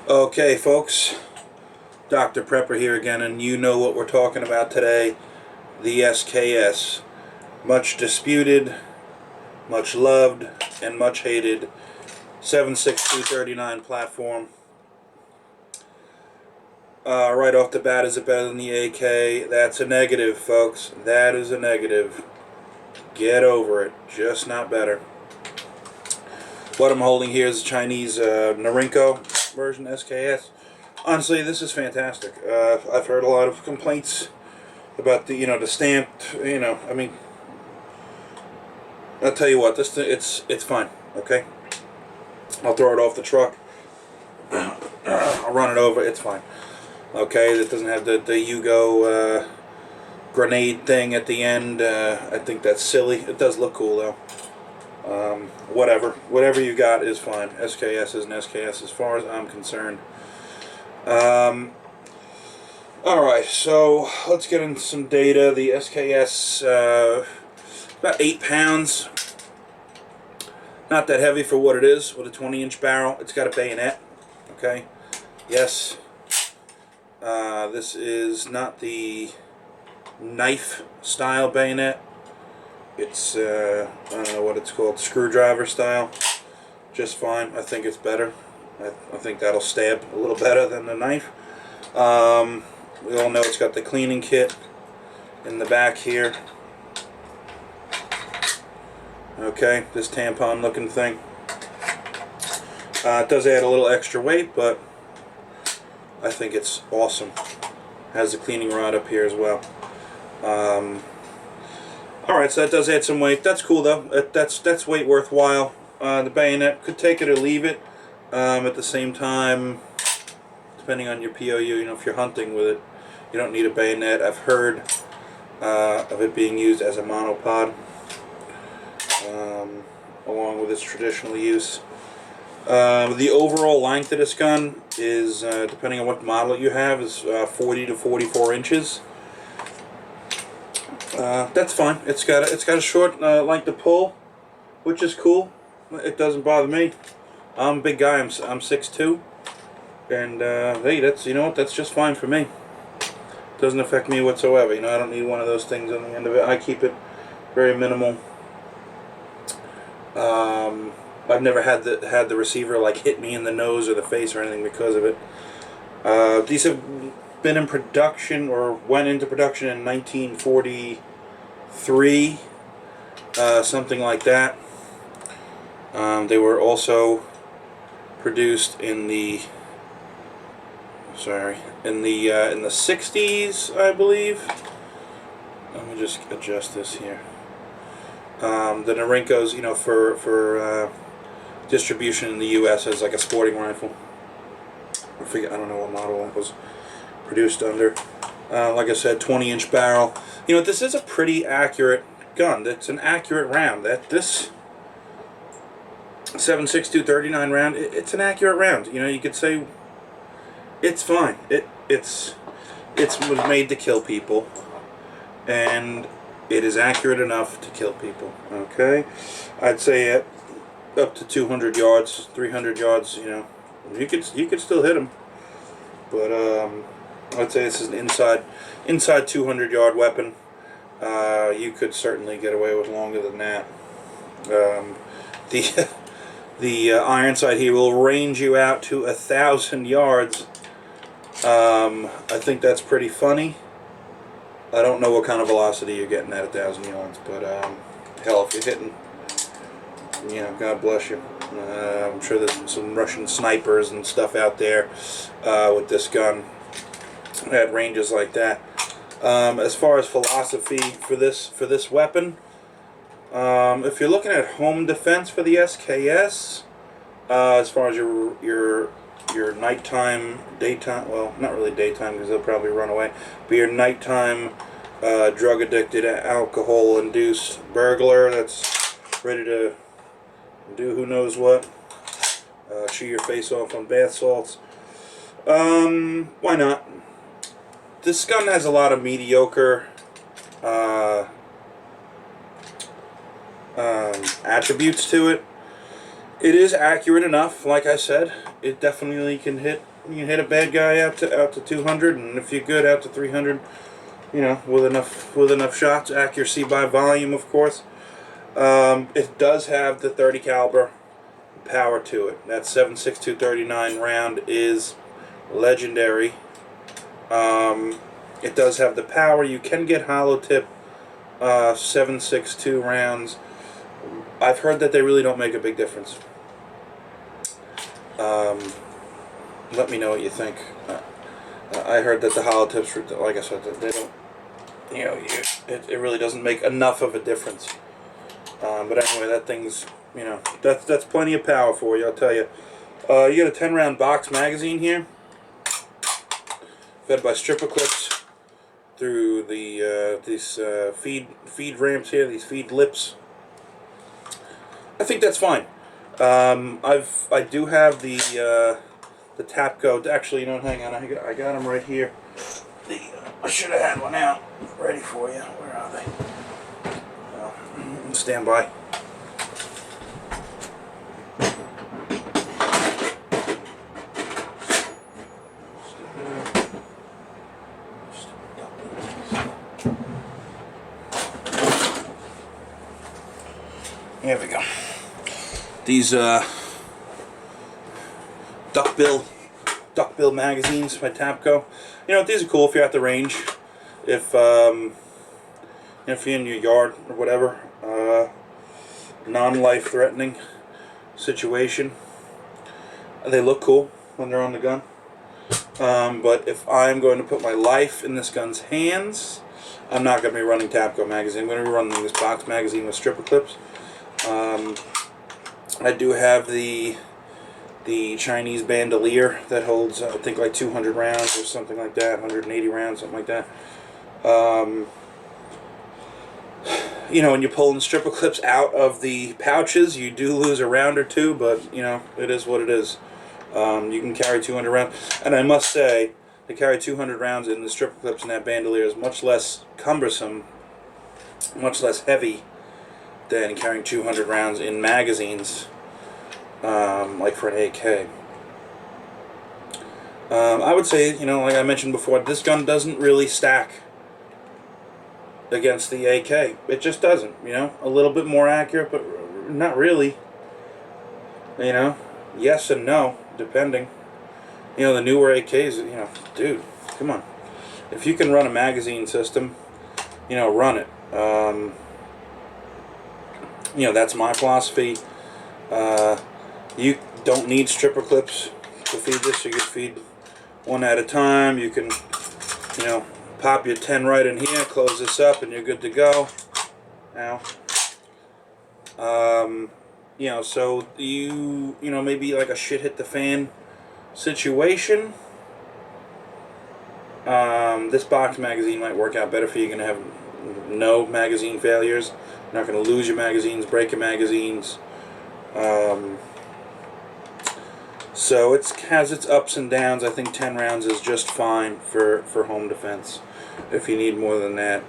Okay, folks, Dr. Prepper here again, and you know what we're talking about today, the SKS. Much disputed, much loved, and much hated 7.6239 platform. Right off the bat, is it better than the AK? That's a negative, folks. That is a negative. Get over it. Just not better. What I'm holding here is a Chinese Norinco version SKS. Honestly, this is fantastic. I've heard a lot of complaints about the stamped. I mean, I'll tell you what, it's fine. Okay, I'll throw it off the truck. I'll run it over. It's fine. Okay, it doesn't have the Yugo grenade thing at the end. I think that's silly. It does look cool though. Whatever you got is fine. SKS is an SKS as far as I'm concerned. Alright, so let's get into some data. The SKS, about 8 pounds. Not that heavy for what it is, with a 20-inch barrel. It's got a bayonet. Okay, yes. This is not the knife style bayonet. It's, I don't know what it's called, screwdriver style. Just fine. I think it's better. I think that'll stab a little better than the knife. We all know it's got the cleaning kit in the back here. Okay, this tampon looking thing. It does add a little extra weight, but I think it's awesome. Has the cleaning rod up here as well. Alright, so that does add some weight. That's cool though. That's weight worthwhile. The bayonet, could take it or leave it. At the same time, depending on your POU, if you're hunting with it, you don't need a bayonet. I've heard of it being used as a monopod, along with its traditional use. The overall length of this gun is, depending on what model you have, is 40 to 44 inches. That's fine. It's got a short length to pull, which is cool. It doesn't bother me. I'm a big guy. I'm 6'2", and hey, that's just fine for me. Doesn't affect me whatsoever. I don't need one of those things on the end of it. I keep it very minimal. I've never had the receiver like hit me in the nose or the face or anything because of it. These have been in production, or went into production in 1943, something like that. They were also produced in the 60s, I believe. Let me just adjust this here. The Norincos, for distribution in the U.S. as like a sporting rifle. I don't know what model it was produced under. Like I said, 20-inch barrel. This is a pretty accurate gun. That's an accurate round. This 7.6239 round, it's an accurate round. You could say it's fine. It was made to kill people, and it is accurate enough to kill people. Okay, I'd say up to 200 yards, 300 yards. You could still hit them, but I'd say this is an inside 200-yard weapon. You could certainly get away with longer than that. The iron sight here will range you out to 1,000 yards. I think that's pretty funny. I don't know what kind of velocity you're getting at 1,000 yards, but hell, if you're hitting, God bless you. I'm sure there's some Russian snipers and stuff out there with this gun at ranges like that. As far as philosophy for this weapon, if you're looking at home defense for the SKS, as far as your nighttime, daytime, well, not really daytime because they'll probably run away, but your nighttime drug-addicted, alcohol-induced burglar that's ready to do who knows what, chew your face off on bath salts, why not? This gun has a lot of mediocre attributes to it. It is accurate enough. Like I said, it definitely can hit. You can hit a bad guy out to 200, and if you're good, out to 300. You know, with enough shots, accuracy by volume, of course. It does have the 30 caliber power to it. That 7.62 39 round is legendary. It does have the power. You can get hollow tip 7.62 rounds. I've heard that they really don't make a big difference. Let me know what you think. I heard that the hollow tips, like I said, they don't. You know, it really doesn't make enough of a difference. But anyway, that thing's, you know, that's plenty of power for you, I'll tell you. You got a 10-round box magazine here, fed by stripper clips through these feed ramps here, these feed lips. I think that's fine. I do have the Tapco. Actually, you know, hang on, I got them right here. I should have had one out ready for you. Where are they? Well, stand by. Here we go. These duckbill magazines by Tapco. You know, these are cool if you're at the range. If you're in your yard or whatever, non-life threatening situation. They look cool when they're on the gun. But if I'm going to put my life in this gun's hands, I'm not going to be running Tapco magazine. I'm going to be running this box magazine with stripper clips. I do have the Chinese bandolier that holds, I think, like 200 rounds or something like that, 180 rounds, something like that. You know, when you're pulling stripper clips out of the pouches, you do lose a round or two, but, you know, it is what it is. You can carry 200 rounds, and I must say, to carry 200 rounds in the stripper clips in that bandolier is much less cumbersome, much less heavy than carrying 200 rounds in magazines, like for an AK. I would say, you know, like I mentioned before, this gun doesn't really stack against the AK. It just doesn't, you know. A little bit more accurate, but not really. You know, yes and no, depending. You know, the newer AKs, you know, dude, come on. If you can run a magazine system, you know, run it. You know, that's my philosophy. You don't need stripper clips to feed this. You can feed one at a time. You can, you know, pop your 10 right in here, close this up, and you're good to go. Now, you know, so you know, maybe like a shit hit the fan situation. This box magazine might work out better for you. You're going to have no magazine failures. You're not going to lose your magazines, break your magazines. So it has its ups and downs. I think 10 rounds is just fine for home defense. If you need more than that,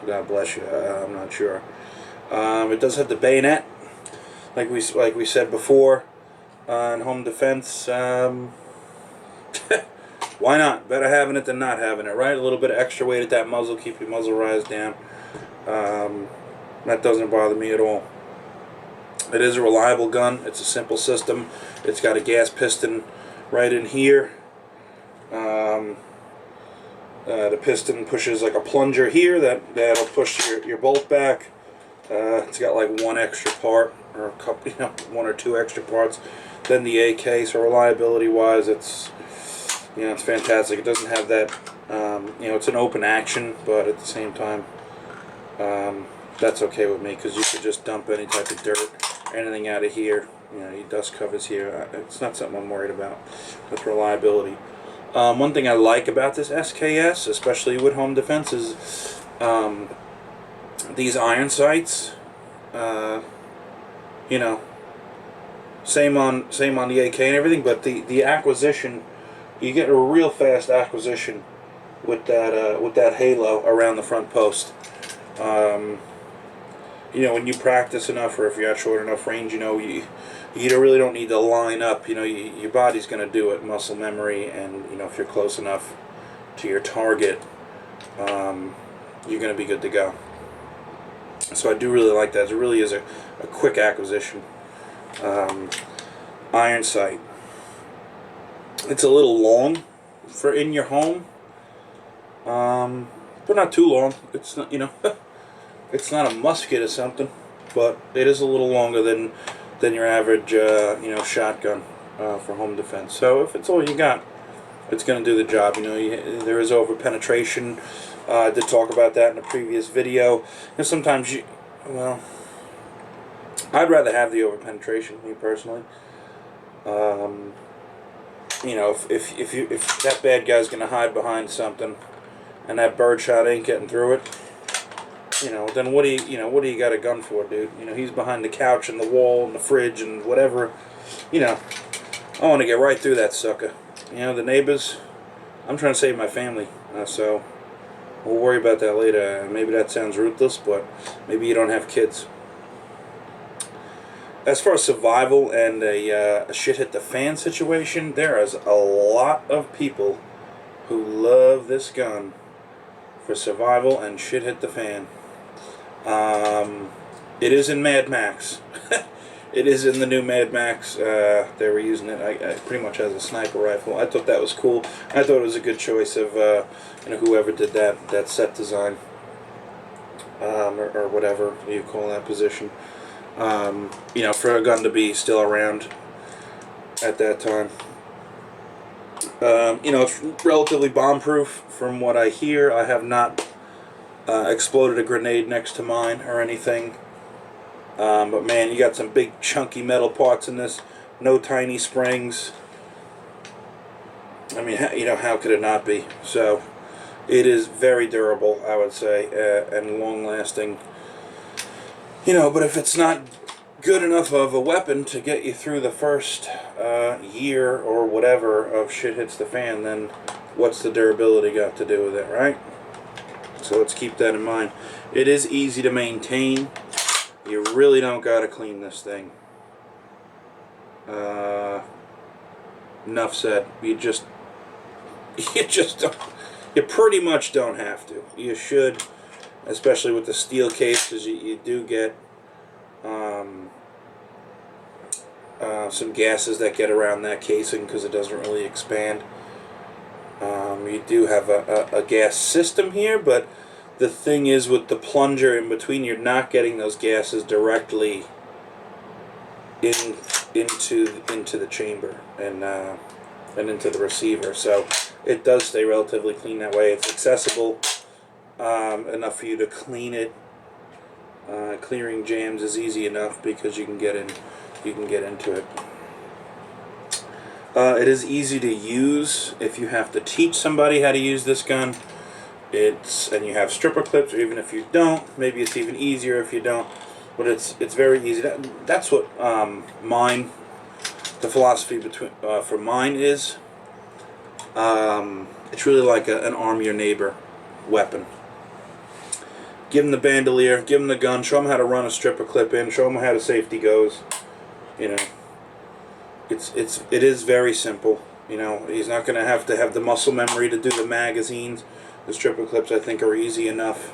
God bless you. I'm not sure. It does have the bayonet, like we said before, in home defense. Why not? Better having it than not having it, right? A little bit of extra weight at that muzzle, keep your muzzle rise down. That doesn't bother me at all. It is a reliable gun. It's a simple system. It's got a gas piston right in here. The piston pushes like a plunger here that'll push your bolt back. It's got like one extra part, or a couple, you know, one or two extra parts than the AK. So reliability-wise, it's, you know, it's fantastic. It doesn't have that, you know, it's an open action, but at the same time, that's okay with me, because you could just dump any type of dirt, anything out of here. You know, your dust covers here. It's not something I'm worried about with reliability. One thing I like about this SKS, especially with home defense, is these iron sights. You know, same on the AK and everything, but the acquisition, you get a real fast acquisition with that halo around the front post. you know, when you practice enough, or if you're at short enough range, you know, you really don't need to line up. You know, your body's going to do it, muscle memory, and you know, if you're close enough to your target, you're going to be good to go. So I do really like that. It really is a quick acquisition. Iron sight. It's a little long for in your home, but not too long. It's not, you know, it's not a musket or something, but it is a little longer than your average, you know, shotgun for home defense. So if it's all you got, it's going to do the job. You know, there is over penetration. I did talk about that in a previous video. And sometimes well, I'd rather have the over penetration, me personally. You know, if that bad guy's going to hide behind something, and that birdshot ain't getting through it, you know, then what do you got a gun for, dude? You know, he's behind the couch and the wall and the fridge and whatever. You know, I want to get right through that sucker. You know, the neighbors, I'm trying to save my family, so we'll worry about that later. Maybe that sounds ruthless, but maybe you don't have kids. As far as survival and a shit hit the fan situation, there is a lot of people who love this gun for survival and shit hit the fan. It is in Mad Max. It is in the new Mad Max. They were using it pretty much as a sniper rifle. I thought that was cool. I thought it was a good choice of you know, whoever did that set design, or whatever you call that position. You know, for a gun to be still around at that time. You know, it's relatively bomb-proof from what I hear. I have not exploded a grenade next to mine or anything. But man, you got some big chunky metal parts in this. No tiny springs. I mean, you know, how could it not be? So, it is very durable, I would say, and long-lasting. You know, but if it's not good enough of a weapon to get you through the first year or whatever of shit hits the fan, then what's the durability got to do with it, right? So let's keep that in mind. It is easy to maintain. You really don't got to clean this thing. Enough said. You just don't. You pretty much don't have to. You should, especially with the steel case, because you do get some gases that get around that casing because it doesn't really expand. You do have a gas system here, but the thing is, with the plunger in between, you're not getting those gases directly into the chamber and into the receiver. So it does stay relatively clean that way. It's accessible enough for you to clean it. Clearing jams is easy enough because you can get into it. It is easy to use if you have to teach somebody how to use this gun. And you have stripper clips, or even if you don't, maybe it's even easier if you don't. But it's very easy. That's what the philosophy for mine is. It's really like an arm your neighbor weapon. Give them the bandolier, give them the gun, show them how to run a stripper clip in, show them how the safety goes. You know, it is very simple. You know, he's not going to have the muscle memory to do the magazines. The stripper clips, I think, are easy enough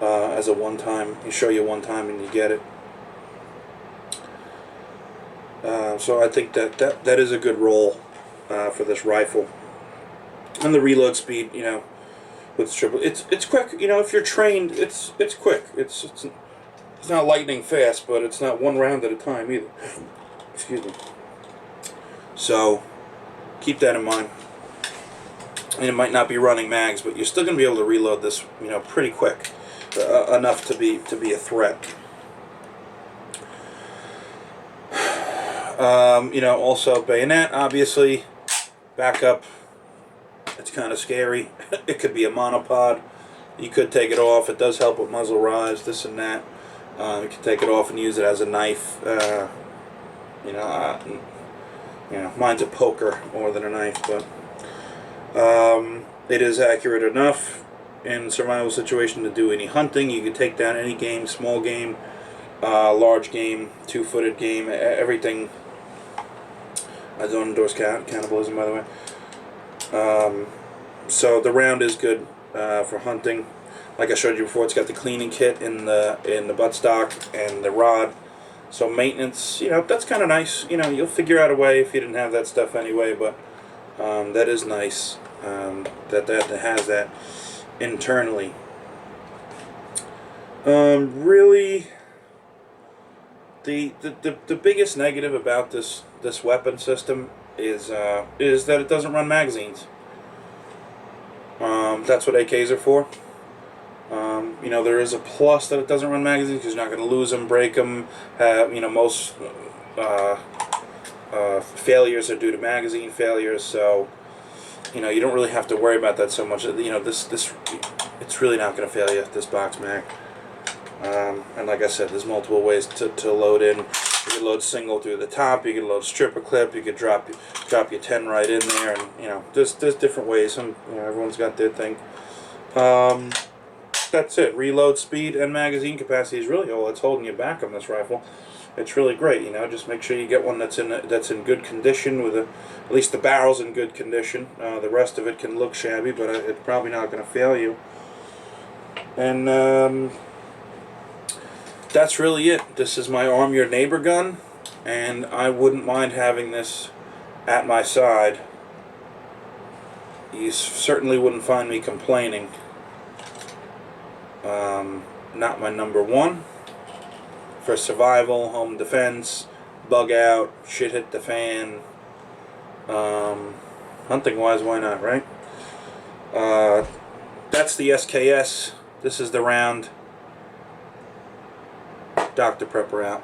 as a one-time. You show you one time and you get it. So I think that is a good roll for this rifle. And the reload speed, you know, with stripper, it's quick. You know, if you're trained, it's quick. It's not lightning fast, but it's not one round at a time either. Excuse me. So keep that in mind. And it might not be running mags, but you're still going to be able to reload this, you know, pretty quick, enough to be a threat. You know, also bayonet, obviously, backup. It's kind of scary. It could be a monopod. You could take it off. It does help with muzzle rise, this and that. You can take it off and use it as a knife. You know, mine's a poker more than a knife, but it is accurate enough in survival situation to do any hunting. You can take down any game, small game, large game, two-footed game, everything. I don't endorse cannibalism, by the way. So the round is good for hunting. Like I showed you before, it's got the cleaning kit in the buttstock and the rod. So maintenance, that's kind of nice. You'll figure out a way if you didn't have that stuff anyway. But that is nice that has that internally. Really, the biggest negative about this weapon system is that it doesn't run magazines. That's what AKs are for. There is a plus that it doesn't run magazines because you're not going to lose them, break them. Most failures are due to magazine failures, so you don't really have to worry about that so much. This it's really not going to fail you, this box mag. And like I said, there's multiple ways to load in. You can load single through the top. You can load stripper clip. You could drop your 10 right in there, and there's different ways. Everyone's got their thing. That's it. Reload speed and magazine capacity is really all that's holding you back on this rifle. It's really great. Just make sure you get one that's in good condition, with at least the barrel's in good condition. The rest of it can look shabby, but it's probably not going to fail you. And that's really it. This is my Arm Your Neighbor gun, and I wouldn't mind having this at my side. You certainly wouldn't find me complaining. Not my number one. For survival, home defense, bug out, shit hit the fan. Hunting wise, why not, right? That's the SKS. This is the round. Dr. Prepper out.